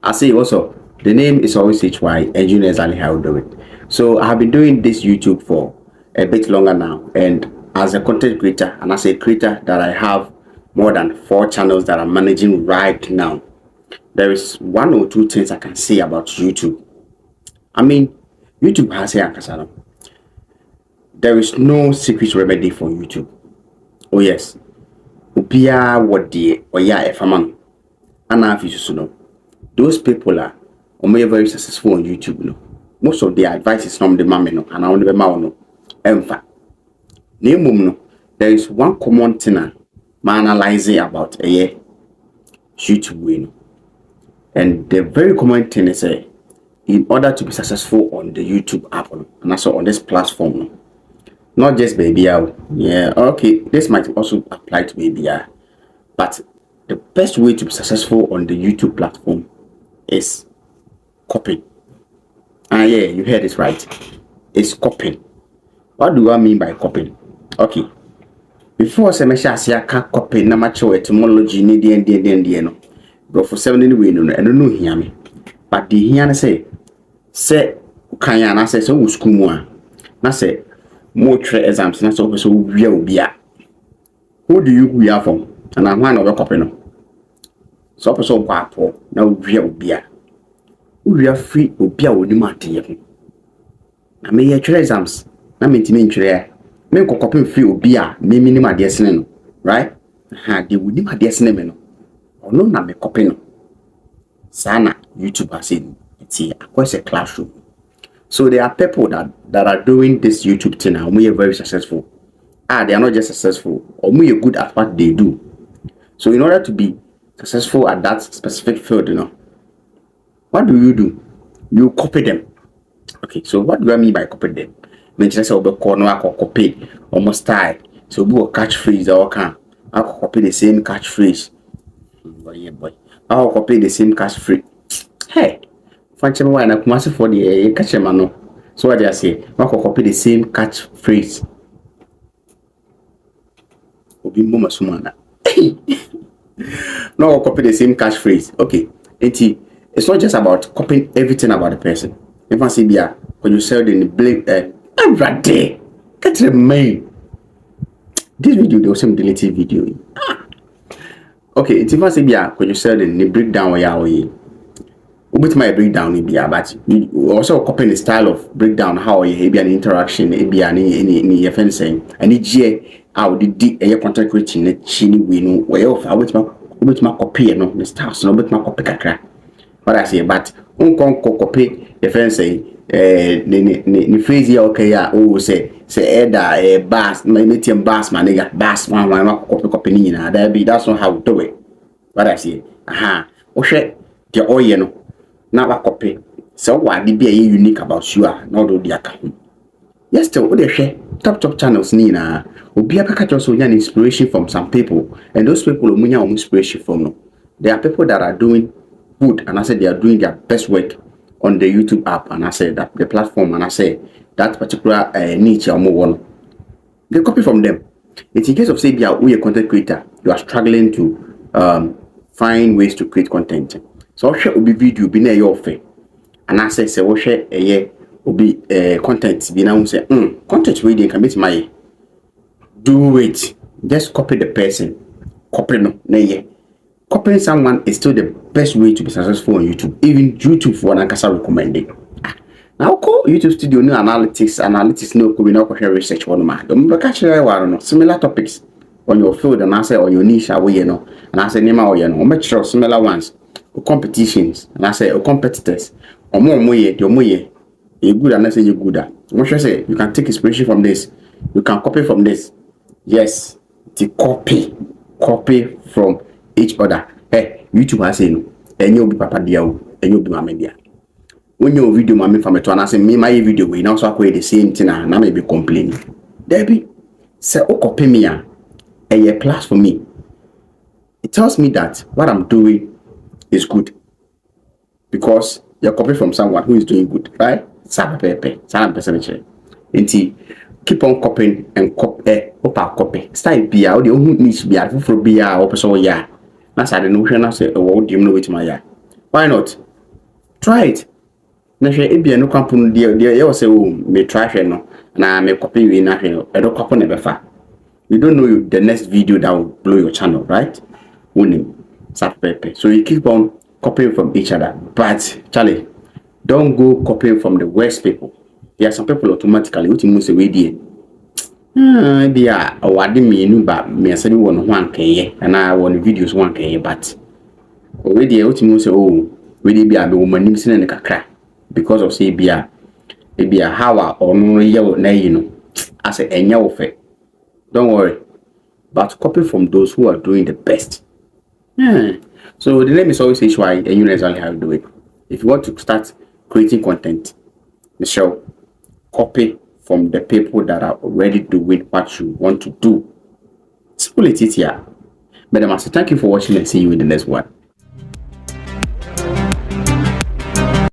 I say also the name is always HY and you know exactly how to do it. So I have been doing this YouTube for a bit longer now, and as a content creator and as a creator that I have more than 4 channels that I'm managing right now, there is 1 or 2 things I can say about YouTube. I mean, YouTube has here Kasano. There is no secret remedy for YouTube. Oh yes. Upia what the or yeah if I'm those people are very successful on YouTube. No, most of their advice is from the mammy no, and I only be no. Emfa. No, there is one common thing man analyzing about a year YouTube win, and the very common thing is in order to be successful on the YouTube app and also on this platform, not just baby out. Yeah, okay, this might also apply to baby out, but the best way to be successful on the YouTube platform is copying. Yeah, you heard it right. It's copying. What do I mean by copying? Okay. Before I can copy na macho etymology ni the no. But for 7 anyway no, I don't know hear me. But the hear say kan na say so school mu a. Na say mo tre exams na so we obia. Who do you we are from? And I'm one of your copy no. So person kwa po na we obia. We are free obia oni mate. Na me ye tre exams na me ntimi ntwere me ko copy free obia me minimum adesene no, right? De wudi ma adesene me no. Ono na me copy no. Sana YouTube has said it's a classroom. So there are people that are doing this YouTube thing now. We are very successful. They are not just successful, or we are good at what they do. So in order to be successful at that specific field, what do? You copy them. Okay, so what do I mean by copy them? I just say copy almost style. So we will catchphrase or can I copy the same catchphrase. Boy. I'll copy the same catchphrase. Hey, function one I come for the catch man. So what I say, I copy the same catchphrase. No, I'll copy the same catchphrase. Okay, it's not just about copying everything about the person. If I see when you sell in the blink, every day, get the main. This video, there was some deleted video. Okay, it's if I say when you sell in the breakdown where you with my breakdown in but you also copying the style of breakdown how you be an interaction, be any fencing, and each year how the content creating the chini we where I with my copy no the styles no with my copy kakra. What I say, but copy the fencing. Ni phrase here okay ya say either bass maybe bass my nigga bass one copy ni na that's not how we do it. What I say share the oil no na wa copy so what be unique about you not do the account. Yes still we share top channels ni na obi aka just so inspiration from some people, and those people omunya inspiration from no. There are people that are doing good, and I said they are doing their best work on the YouTube app, and I said that the platform, and I say that particular niche or more they copy from them. It's in case of say we are a content creator, you are struggling to find ways to create content. So I'll share ubi video be near your face, and I say we'll share a year ubi content be now say content reading can meet my do it. Just copy the person, copy no ye. Copying someone is still the best way to be successful on YouTube. Even YouTube for one can recommend it. Now call YouTube studio no analytics no could be no research one man. The catch similar topics on your field, and I say on your niche away and I say name or make sure similar ones competitions, and I say competitors or more you good and I say you good at. What should I say? You can take inspiration from this, you can copy from this. Yes, the copy from each other. Hey, YouTube has no, and you'll be papa dear, and you'll be my media. When your video, mammy from a to and say me my video, we now so the same thing, and I may be complaining. Debbie, say, oh, copy me, a class for me. It tells me that what I'm doing is good because you're copying from someone who is doing good, right? Keep on copying and copy. Style be out the only niche be for be out, so yeah. That's how the notion I say, oh, do you know it, my yeah? Why not? Try it. Na hwe ebia no kwapo no de you say oh me try hwe no na me copy we na hwe no e do kwapo na befa. You don't know the next video that will blow your channel, right? Winning. So you keep on copying from each other. But Charlie, don't go copying from the worst people. There are some people automatically which must say we dey. They are awarding me new but me say one keye and I want videos one keye but already which must say oh we dey be a woman nim sin na kakra because of say be a how or no ye na you know as a enya wo fe. Don't worry. But copy from those who are doing the best. So the name is always HY and you know exactly how to do it. If you want to start creating content, Michelle, copy from the people that are already doing what you want to do. Simple it here. Madam, thank you for watching and see you in the next one.